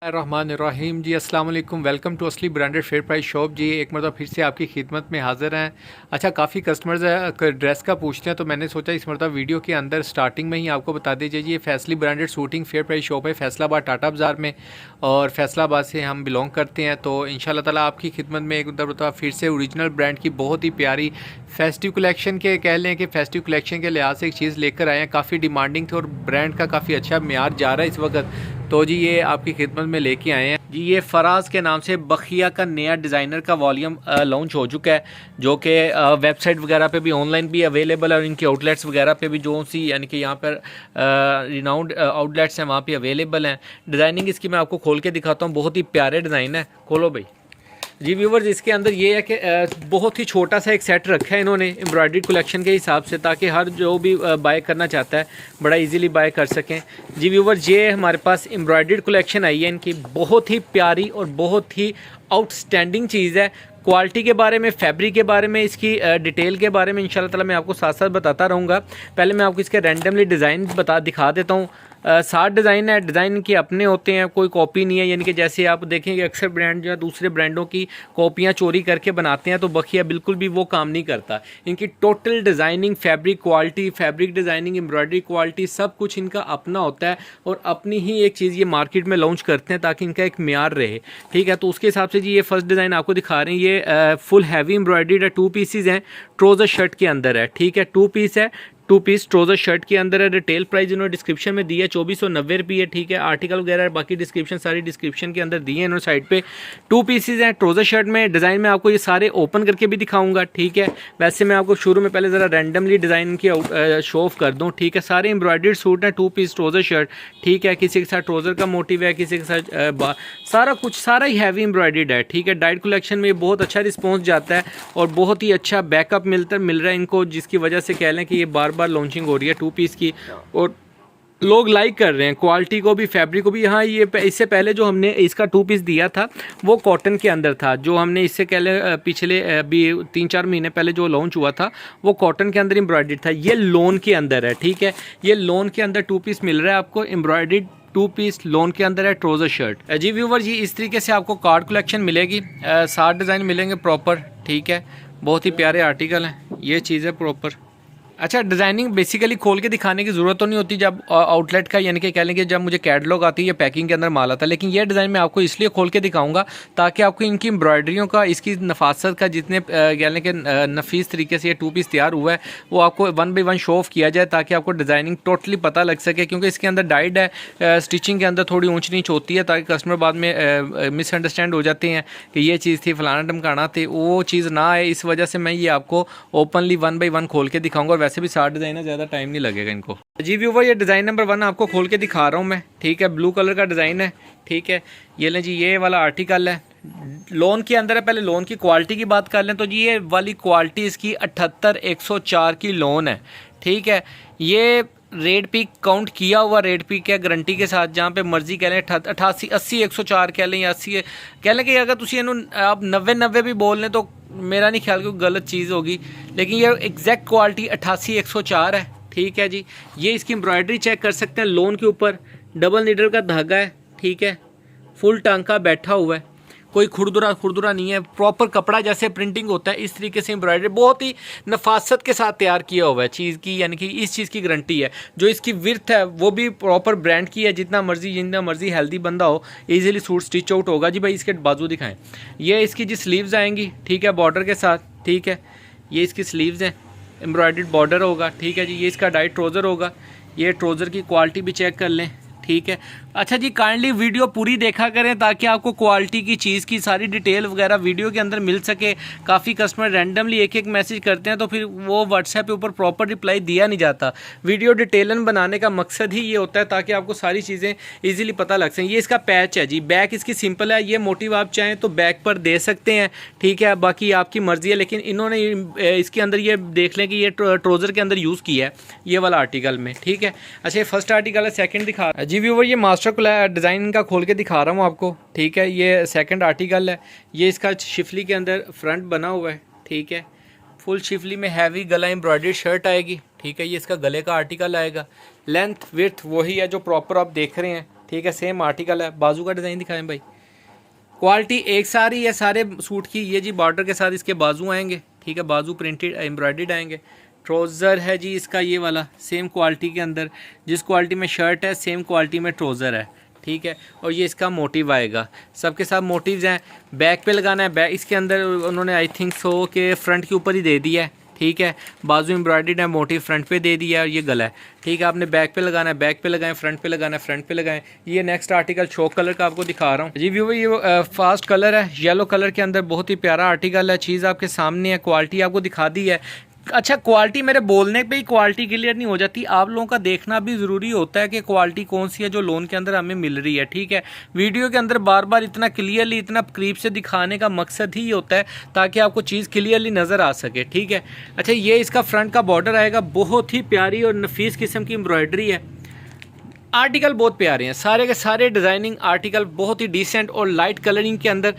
रहमान जी अस्सलाम वालेकुम। Welcome to असली ब्रांडेड फेयर प्राइस शॉप जी। एक मरतबा फिर से आपकी खिदमत में हाज़िर हैं। अच्छा, काफ़ी कस्टमर्स ड्रेस का पूछते हैं तो मैंने सोचा इस मरतबा वीडियो के अंदर स्टार्टिंग में ही आपको बता दीजिए जी, ये Faisli branded suiting fair price shop है फैसलाबाद टाटा बाज़ार में, और फैसलाबाद से हम बिलोंग करते हैं। तो इंशाल्लाह ताला आपकी खिदमत में एक मरतबा फिर से ओरिजिनल ब्रांड की बहुत ही प्यारी फेस्टिव कलेक्शन के कह लें कि फेस्टिव कलेक्शन के लिहाज से एक चीज़ लेकर आए हैं। काफ़ी डिमांडिंग थी और ब्रांड का काफ़ी अच्छा म्यार जा रहा है इस वक्त, तो जी ये आपकी खिदमत में लेके आए हैं जी। ये फराज के नाम से बखिया का नया डिज़ाइनर का वॉल्यूम लॉन्च हो चुका है, जो कि वेबसाइट वगैरह पे भी ऑनलाइन भी अवेलेबल है और इनके आउटलेट्स वगैरह पे भी जो सी यानी कि यहाँ पर रिनाउंड आउटलेट्स हैं वहाँ पे अवेलेबल हैं। डिज़ाइनिंग इसकी मैं आपको खोल के दिखाता हूँ, बहुत ही प्यारे डिज़ाइन है। खोलो भाई जी व्यूवर्स, इसके अंदर ये है कि बहुत ही छोटा सा एक सेट रखा है इन्होंने एम्ब्रॉयडर्ड कलेक्शन के हिसाब से, ताकि हर जो भी बाय करना चाहता है बड़ा इजीली बाय कर सकें। जी व्यूवर्स, ये हमारे पास एम्ब्रॉयडर्ड कलेक्शन आई है इनकी, बहुत ही प्यारी और बहुत ही आउटस्टैंडिंग चीज़ है। क्वालिटी के बारे में, फैब्रिक के बारे में, इसकी डिटेल के बारे में इंशाल्लाह ताला मैं आपको साथ साथ बताता रहूँगा। पहले मैं आपको इसके रैंडमली डिज़ाइन दिखा देता हूँ। 60 डिज़ाइन है, डिज़ाइन के अपने होते हैं, कोई कॉपी नहीं है। यानी कि जैसे आप देखेंगे अक्सर ब्रांड जो है दूसरे ब्रांडों की कॉपियाँ चोरी करके बनाते हैं, तो बखिया बिल्कुल भी वो काम नहीं करता। इनकी total designing, fabric quality, fabric designing, embroidery quality, सब कुछ इनका अपना होता है और अपनी ही एक चीज़ ये मार्केट में लॉन्च करते हैं ताकि इनका एक म्यार रहे। ठीक है, तो उसके हिसाब से जी ये फर्स्ट डिज़ाइन आपको दिखा रहे हैं। ये फुल हैवी एम्ब्रॉयडरी है, 2 पीसेज हैं, ट्राउज़र शर्ट के अंदर है। ठीक है, 2 पीस है, 2 पीस ट्राउज़र शर्ट के अंदर है। रिटेल प्राइस इन्होंने डिस्क्रिप्शन में दी है 2490 रुपये। ठीक है, आर्टिकल वगैरह बाकी डिस्क्रिप्शन सारी डिस्क्रिप्शन के अंदर दी है इन्होंने साइड पे। 2 पीसेज हैं ट्राउज़र शर्ट में। डिज़ाइन में आपको ये सारे ओपन करके भी दिखाऊंगा। ठीक है, वैसे मैं आपको शुरू में पहले ज़रा रैंडमली डिज़ाइन की शो ऑफ कर दूँ। ठीक है, सारे एम्ब्रॉयडर्ड सूट हैं, 2 पीस ट्राउज़र शर्ट। ठीक है, किसी के साथ ट्राउज़र का मोटिव है, किसी के साथ सारा कुछ सारा ही हैवी एम्ब्रॉयडर्ड है। ठीक है, डाइट कलेक्शन में बहुत अच्छा रिस्पॉन्स जाता है और बहुत ही अच्छा बैकअप मिल रहा है इनको, जिसकी वजह से कह लें कि ये बार बार लॉन्चिंग हो रही है 2 पीस की और लोग लाइक कर रहे हैं क्वालिटी को भी, फैब्रिक को भी। हाँ, ये इससे पहले जो हमने इसका 2 पीस दिया था वो कॉटन के अंदर था। जो हमने इससे पहले पिछले अभी 3-4 महीने पहले जो लॉन्च हुआ था वो कॉटन के अंदर एम्ब्रॉयडर्ड था। ये लोन के अंदर है। ठीक है, ये लोन के अंदर 2 पीस मिल रहा है आपको, एम्ब्रॉयडर्ड 2 पीस लोन के अंदर है, ट्राउज़र शर्ट। जी व्यूवर जी, इस तरीके से आपको कार्ड कलेक्शन मिलेगी, 60 डिज़ाइन मिलेंगे प्रॉपर। ठीक है, बहुत ही प्यारे आर्टिकल हैं, ये चीज़ है प्रॉपर। अच्छा, डिज़ाइनिंग बेसिकली खोल के दिखाने की ज़रूरत तो नहीं होती जब आउटलेट का, यानी कि कह लें कि जब मुझे कैटलॉग आती है या पैकिंग के अंदर माल आता है, लेकिन ये डिज़ाइन मैं आपको इसलिए खोल के दिखाऊंगा ताकि आपको इनकी एम्ब्रॉयडरियों का, इसकी नफासत का, जितने कह लें कि नफीस तरीके से ये 2 पीस तैयार हुआ है वो आपको 1 बाई 1 शो ऑफ किया जाए ताकि आपको डिज़ाइनिंग टोटली पता लग सके। क्योंकि इसके अंदर डाइड है, स्टिचिंग के अंदर थोड़ी ऊँच नीच होती है ताकि कस्टमर बाद में मिसअंडरस्टैंड हो जाते हैं कि ये चीज़ थी फलाना ढमकाना थी, वो चीज़ ना आए। इस वजह से मैं ये आपको ओपनली 1 बाई 1 खोल के दिखाऊँगा और वैसे भी 60 डिज़ाइन है, ज़्यादा टाइम नहीं लगेगा इनको। जी व्यूवर, ये डिज़ाइन नंबर 1 आपको खोल के दिखा रहा हूँ मैं। ठीक है, ब्लू कलर का डिज़ाइन है। ठीक है, ये लें जी, ये वाला आर्टिकल है, लोन के अंदर है। पहले लोन की क्वालिटी की बात कर लें तो जी ये वाली क्वालिटी इसकी 78104 की लोन है। ठीक है, ये रेड पीक काउंट किया हुआ रेड पीक है गारंटी के साथ, जहाँ पे मर्जी कह लें 88 80 104 कह लें या 80 कह लें कि अगर तुम आप 90 भी बोल लें तो मेरा नहीं ख्याल कोई गलत चीज़ होगी, लेकिन ये एग्जैक्ट क्वालिटी 88 104 है। ठीक है जी, ये इसकी एम्ब्रॉयडरी चेक कर सकते हैं। लोन के ऊपर डबल नीडल का धागा है। ठीक है, फुल टांका बैठा हुआ है, कोई खुरदुरा नहीं है, प्रॉपर कपड़ा जैसे प्रिंटिंग होता है इस तरीके से एम्ब्रॉयडरी बहुत ही नफासत के साथ तैयार किया हुआ है चीज़ की, यानी कि इस चीज़ की गारंटी है। जो इसकी विर्थ है वो भी प्रॉपर ब्रांड की है, जितना मर्जी हेल्दी बंदा हो इजीली सूट स्टिच आउट होगा। जी भाई, इसके बाजू दिखाएं, ये इसकी जी स्लीव्स आएंगी। ठीक है, बॉर्डर के साथ। ठीक है, ये इसकी स्लीव्स हैं, एम्ब्रॉयडर्ड बॉर्डर होगा। ठीक है जी, ये इसका डाइट ट्राउज़र होगा। ये ट्राउज़र की क्वालिटी भी चेक कर लें। ठीक है, अच्छा जी, काइंडली वीडियो पूरी देखा करें ताकि आपको क्वालिटी की चीज़ की सारी डिटेल वगैरह वीडियो के अंदर मिल सके। काफ़ी कस्टमर रैंडमली एक मैसेज करते हैं तो फिर वो व्हाट्सएप पे ऊपर प्रॉपर रिप्लाई दिया नहीं जाता। वीडियो डिटेलन बनाने का मकसद ही ये होता है ताकि आपको सारी चीज़ें ईजिली पता लग सकें। ये इसका पैच है जी, बैक इसकी सिंपल है, ये मोटिव आप चाहें तो बैक पर दे सकते हैं। ठीक है, बाकी आपकी मर्ज़ी है, लेकिन इन्होंने इसके अंदर ये देख लें कि ये ट्राउज़र के अंदर यूज़ किया है ये वाला आर्टिकल में। ठीक है, अच्छा ये फर्स्ट आर्टिकल है, सेकेंड दिखा जी व्यूवर, ये मास्टर डिज़ाइन का खोल के दिखा रहा हूँ आपको। ठीक है, ये सेकंड आर्टिकल है, ये इसका शिफली के अंदर फ्रंट बना हुआ है। ठीक है, फुल शिफली में हैवी गला एम्ब्रॉयडर्ड शर्ट आएगी। ठीक है, ये इसका गले का आर्टिकल आएगा। लेंथ विड्थ वही है जो प्रॉपर आप देख रहे हैं। ठीक है, सेम आर्टिकल है। बाजू का डिज़ाइन दिखाएं भाई, क्वालिटी एक सारी है सारे सूट की। ये जी बॉर्डर के साथ इसके बाजू आएंगे, ठीक है, बाजू प्रिंटेड एम्ब्रॉयडर्ड आएंगे। ट्राउज़र है जी इसका ये वाला, सेम क्वालिटी के अंदर, जिस क्वालिटी में शर्ट है सेम क्वालिटी में ट्राउज़र है, ठीक है। और ये इसका मोटिव आएगा, सबके साथ मोटिव्स हैं। बैक पे लगाना है, बैक इसके अंदर उन्होंने आई थिंक सो के फ्रंट के ऊपर ही दे दिया है, ठीक है। बाजू एम्ब्रॉयडर्ड है, मोटिव फ्रंट पे दे दिया है और ये गला है, ठीक है। आपने बैक पे लगाना है, बैक पे लगाएं, फ्रंट पे लगाना है, फ्रंट पे लगाएं। ये नेक्स्ट आर्टिकल शॉक कलर का आपको दिखा रहा हूँ जी व्यूअर। ये फास्ट कलर है, येलो कलर के अंदर, बहुत ही प्यारा आर्टिकल है। चीज़ आपके सामने है, क्वालिटी आपको दिखा दी है। अच्छा, क्वालिटी मेरे बोलने पे ही क्वालिटी क्लियर नहीं हो जाती, आप लोगों का देखना भी ज़रूरी होता है कि क्वालिटी कौन सी है जो लोन के अंदर हमें मिल रही है, ठीक है। वीडियो के अंदर बार बार इतना क्लियरली, इतना करीब से दिखाने का मकसद ही होता है ताकि आपको चीज़ क्लियरली नज़र आ सके, ठीक है। अच्छा, ये इसका फ्रंट का बॉर्डर आएगा, बहुत ही प्यारी और नफीस किस्म की एम्ब्रॉयडरी है। आर्टिकल बहुत प्यारे हैं, सारे के सारे डिज़ाइनिंग आर्टिकल बहुत ही डिसेंट और लाइट कलरिंग के अंदर,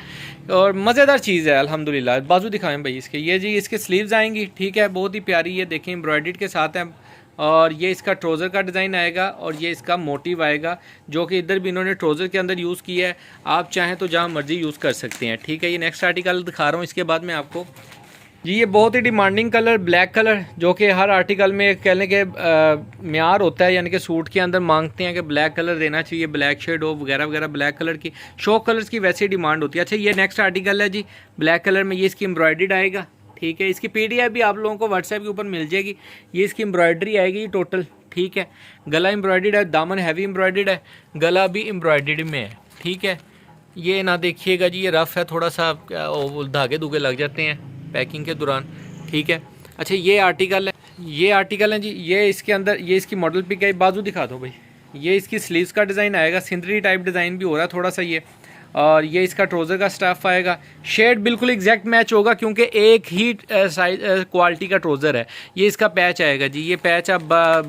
और मज़ेदार चीज़ है अल्हम्दुलिल्लाह। बाजू दिखाएं भाई इसके, ये जी इसके स्लीव्स आएंगी, ठीक है, बहुत ही प्यारी, ये देखें एम्ब्रॉयडर्ड के साथ है। और ये इसका ट्राउज़र का डिज़ाइन आएगा और ये इसका मोटिव आएगा, जो कि इधर भी इन्होंने ट्राउज़र के अंदर यूज़ किया है। आप चाहें तो जहाँ मर्जी यूज़ कर सकते हैं, ठीक है। ये नेक्स्ट आर्टिकल दिखा रहा हूँ, इसके बाद मैं आपको जी, ये बहुत ही डिमांडिंग कलर ब्लैक कलर, जो कि हर आर्टिकल में कहने के म्यार होता है, यानी कि सूट के अंदर मांगते हैं कि ब्लैक कलर देना चाहिए, ब्लैक शेड हो वगैरह वगैरह। ब्लैक कलर की शॉक कलर्स की वैसे ही डिमांड होती है। अच्छा, ये नेक्स्ट आर्टिकल है जी ब्लैक कलर में, ये इसकी एम्ब्रॉयडर्ड आएगा, ठीक है। इसकी PDF भी आप लोगों को व्हाट्सएप के ऊपर मिल जाएगी। ये इसकी एम्ब्रॉयडरी आएगी टोटल, ठीक है। गला एम्ब्रॉयडर्ड है, दामन हैवी एम्ब्रॉयडर्ड है, गला भी एम्ब्रॉयडर्ड में है, ठीक है। ये ना देखिएगा जी, ये रफ़ है थोड़ा सा, धागे धुगे लग जाते हैं पैकिंग के दौरान, ठीक है। अच्छा, ये आर्टिकल है, ये आर्टिकल है जी, ये इसके अंदर, ये इसकी मॉडल पिक है। बाजू दिखा दो भाई, ये इसकी स्लीव्स का डिज़ाइन आएगा, सिंदरी टाइप डिज़ाइन भी हो रहा है थोड़ा सा ये। और ये इसका ट्राउज़र का स्टफ आएगा, शेड बिल्कुल एग्जैक्ट मैच होगा क्योंकि एक ही साइज क्वालिटी का ट्राउज़र है। ये इसका पैच आएगा जी, ये पैच आप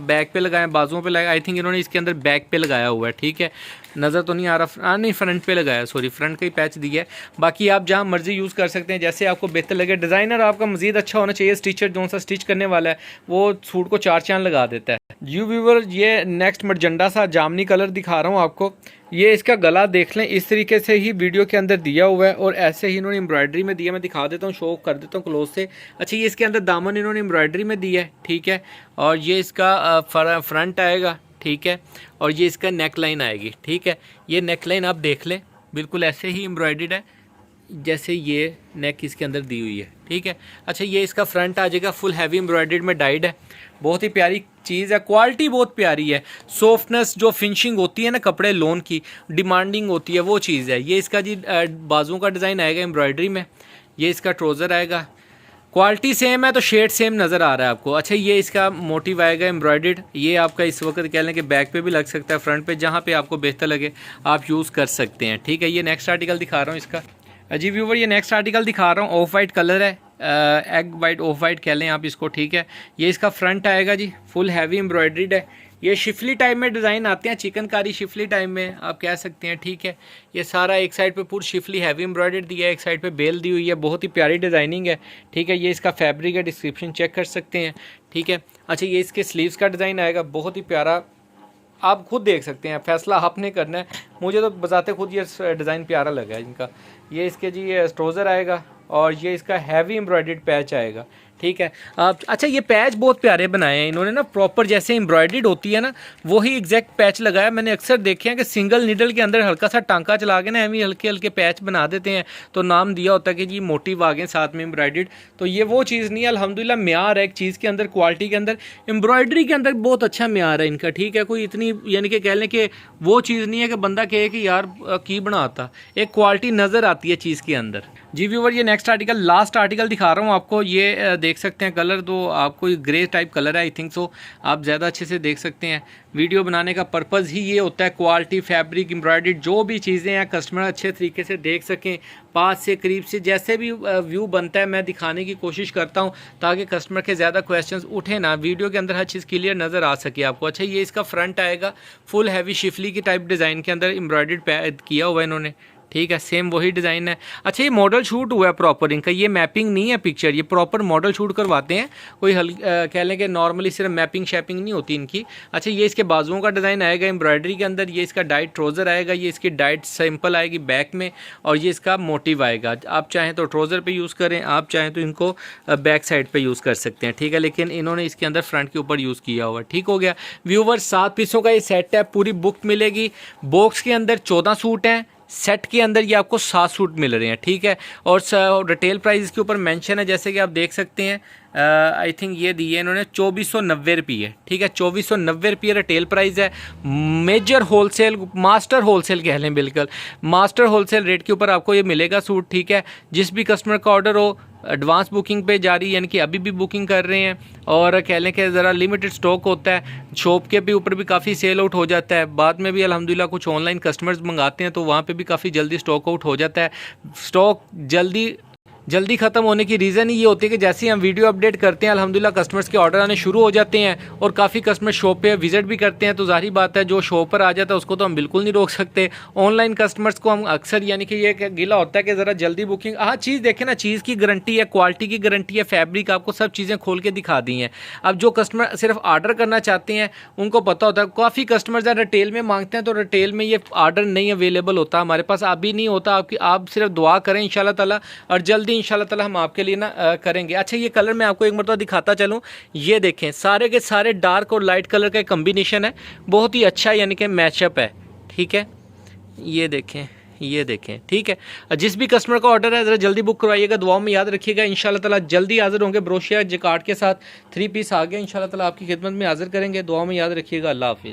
बैक पे लगाएं, बाजुओं पे लगाएं। आई थिंक इन्होंने इसके अंदर बैक पे लगाया हुआ है, ठीक है, नज़र तो नहीं आ रहा, नहीं फ्रंट पे लगाया, सॉरी फ्रंट का ही पैच दिया है। बाकी आप जहाँ मर्जी यूज़ कर सकते हैं, जैसे आपको बेहतर लगे। डिज़ाइनर आपका मज़ीद अच्छा होना चाहिए, स्टिचर जो सा स्टिच करने वाला है वो सूट को 4 चांद लगा देता है। यू व्यूअर, ये नेक्स्ट मरजंडा सा जामनी कलर दिखा रहा हूँ आपको। ये इसका गला देख लें, इस तरीके से ही वीडियो के अंदर दिया हुआ है और ऐसे ही इन्होंने एम्ब्रॉयडरी में दिया। मैं दिखा देता हूँ, शो कर देता हूँ क्लोज से। अच्छा, ये इसके अंदर दामन इन्होंने एम्ब्रॉयडरी में दिया है, ठीक है। और ये इसका फ्रंट आएगा, ठीक है। और ये इसका नेक लाइन आएगी, ठीक है। ये नेक लाइन आप देख लें, बिल्कुल ऐसे ही एम्ब्रॉयडर्ड है जैसे ये नेक इसके अंदर दी हुई है, ठीक है। अच्छा, ये इसका फ्रंट आ जाएगा, फुल हैवी एम्ब्रॉयडर्ड में डाइड है, बहुत ही प्यारी चीज़ है, क्वालिटी बहुत प्यारी है। सॉफ्टनेस जो फिनिशिंग होती है ना कपड़े लोन की, डिमांडिंग होती है, वो चीज़ है। ये इसका जी बाजुओं का डिज़ाइन आएगा एम्ब्रॉयडरी में, ये इसका ट्राउज़र आएगा, क्वालिटी सेम है तो शेड सेम नज़र आ रहा है आपको। अच्छा, ये इसका मोटिव आएगा एम्ब्रॉयडर्ड, ये आपका इस वक्त कह लें कि बैक पे भी लग सकता है, फ्रंट पे, जहाँ पे आपको बेहतर लगे आप यूज़ कर सकते हैं, ठीक है। ये नेक्स्ट आर्टिकल दिखा रहा हूँ इसका जी व्यूवर, ये नेक्स्ट आर्टिकल दिखा रहा हूँ, ऑफ वाइट कलर है, एग वाइट ऑफ वाइट कह लें आप इसको, ठीक है। ये इसका फ्रंट आएगा जी, फुल हैवी एम्ब्रॉयडर्ड है। ये शिफली टाइप में डिज़ाइन आते हैं, चिकनकारी शिफली टाइप में आप कह सकते हैं, ठीक है। ये सारा एक साइड पे पूरी शिफली हैवी एम्ब्रॉयडर्ड दिया है, एक साइड पे बेल दी हुई है, बहुत ही प्यारी डिज़ाइनिंग है, ठीक है। ये इसका फैब्रिक है, डिस्क्रिप्शन चेक कर सकते हैं, ठीक है। अच्छा, ये इसके स्लीव्स का डिज़ाइन आएगा, बहुत ही प्यारा, आप खुद देख सकते हैं, फैसला आपने करना है। मुझे तो बताते खुद ये डिज़ाइन प्यारा लगा है इनका। ये इसके जी ये ट्राउज़र आएगा और ये इसका हैवी एम्ब्रॉयडर्ड पैच आएगा, ठीक है। अच्छा, ये पैच बहुत प्यारे बनाए हैं इन्होंने ना, प्रॉपर जैसे एम्ब्रॉयडर्ड होती है ना वही एग्जैक्ट पैच लगाया। मैंने अक्सर देखे हैं कि सिंगल नीडल के अंदर हल्का सा टांका चला के ना एवं हल्के हल्के पैच बना देते हैं, तो नाम दिया होता है कि जी मोटिव आ गए साथ में एम्ब्रॉयडर्ड। तो ये वो चीज़ नहीं है, अल्हम्दुलिल्लाह म्यार है एक चीज़ के अंदर, क्वालिटी के अंदर, एम्ब्रॉयडरी के अंदर बहुत अच्छा म्यार है इनका, ठीक है। कोई इतनी यानी कि कह लें कि वो चीज़ नहीं है कि बंदा कहे कि यार की बनाता, एक क्वालिटी नज़र आती है चीज़ के अंदर जी व्यूवर। ये नेक्स्ट आर्टिकल, लास्ट आर्टिकल दिखा रहा हूँ आपको। ये देख सकते हैं कलर तो आपको ग्रे टाइप कलर है, आई थिंक सो, आप ज़्यादा अच्छे से देख सकते हैं। वीडियो बनाने का पर्पज़ ही ये होता है, क्वालिटी, फैब्रिक, एम्ब्रॉयडरी जो भी चीज़ें हैं कस्टमर अच्छे तरीके से देख सकें, पास से करीब से जैसे भी व्यू बनता है मैं दिखाने की कोशिश करता हूँ ताकि कस्टमर के ज़्यादा क्वेश्चंस उठे ना, वीडियो के अंदर हर चीज़ क्लियर नज़र आ सके आपको। अच्छा, ये इसका फ्रंट आएगा, फुल हैवी शिफली की टाइप डिज़ाइन के अंदर एम्ब्रॉयडर्ड किया हुआ है इन्होंने, ठीक है, सेम वही डिज़ाइन है। अच्छा, ये मॉडल शूट हुआ है प्रॉपर इनका, ये मैपिंग नहीं है पिक्चर, ये प्रॉपर मॉडल शूट करवाते हैं, कोई कह लें कि नॉर्मली सिर्फ मैपिंग शैपिंग नहीं होती इनकी। अच्छा, ये इसके बाजुओं का डिज़ाइन आएगा एम्ब्रॉयडरी के अंदर, ये इसका डाइट ट्राउज़र आएगा, ये इसकी डाइट सिंपल आएगी बैक में, और ये इसका मोटिव आएगा। आप चाहें तो ट्राउज़र पे यूज़ करें, आप चाहें तो इनको बैक साइड पे यूज़ कर सकते हैं, ठीक है, लेकिन इन्होंने इसके अंदर फ्रंट के ऊपर यूज़ किया हुआ। ठीक हो गया व्यूवर्स, 7 पीसों का ये सेट है, पूरी बुक मिलेगी। बॉक्स के अंदर 14 सूट हैं, सेट के अंदर ये आपको 7 सूट मिल रहे हैं, ठीक है। और रिटेल प्राइस इसके ऊपर मेंशन है, जैसे कि आप देख सकते हैं, आई थिंक ये दिए इन्होंने 2490 रुपये, ठीक है, 2490 रुपये रिटेल प्राइस है। मेजर होलसेल, मास्टर होलसेल कह लें, बिल्कुल मास्टर होलसेल रेट के ऊपर आपको ये मिलेगा सूट, ठीक है। जिस भी कस्टमर का ऑर्डर हो एडवांस बुकिंग पे जारी, यानी कि अभी भी बुकिंग कर रहे हैं, और कह लें कि ज़रा लिमिटेड स्टॉक होता है, शॉप के भी ऊपर भी काफ़ी सेल आउट हो जाता है, बाद में भी अल्हम्दुलिल्लाह कुछ ऑनलाइन कस्टमर्स मंगाते हैं तो वहाँ पे भी काफ़ी जल्दी स्टॉक आउट हो जाता है। स्टॉक जल्दी ख़त्म होने की रीज़न ही ये होती है कि जैसे ही हम वीडियो अपडेट करते हैं अल्हम्दुलिल्लाह कस्टमर्स के ऑर्डर आने शुरू हो जाते हैं, और काफ़ी कस्टमर शॉप पे विज़िट भी करते हैं, तो ज़ाहिर बात है जो शॉप पर आ जाता है उसको तो हम बिल्कुल नहीं रोक सकते। ऑनलाइन कस्टमर्स को हम अक्सर, यानी कि ये गिला होता है कि ज़रा जल्दी बुकिंग, हाँ चीज़ देखें ना, चीज़ की गारंटी है, क्वालिटी की गारंटी है, फैब्रिक आपको सब चीज़ें खोल के दिखा दी हैं। अब जो कस्टमर सिर्फ ऑर्डर करना चाहते हैं उनको पता होता है, काफ़ी कस्टमर्स रिटेल में मांगते हैं तो रिटेल में ये ऑर्डर नहीं अवेलेबल होता, हमारे पास अभी नहीं होता। आप सिर्फ दुआ करें इंशाल्लाह ताला, और जल्दी इंशाल्लाह ताला हम आपके लिए ना करेंगे। अच्छा, ये कलर मैं आपको एक मरतबा दिखाता चलूँ, ये देखें सारे के सारे डार्क और लाइट कलर का कम्बिनेशन है, बहुत ही अच्छा यानी कि मैचअप है, ठीक है। ये देखें, ठीक है। जिस भी कस्टमर का ऑर्डर है ज़रा जल्दी बुक करवाइएगा, दुआओं में याद रखिएगा। इंशाल्लाह ताला जल्दी हाजिर होंगे, ब्रोशिया जिकार्ड के साथ 3 पीस आ गया, इंशाल्लाह ताला आपकी खिदमत में हाजिर करेंगे। दुआओं में याद रखिएगा। अल्लाह हाफिज़।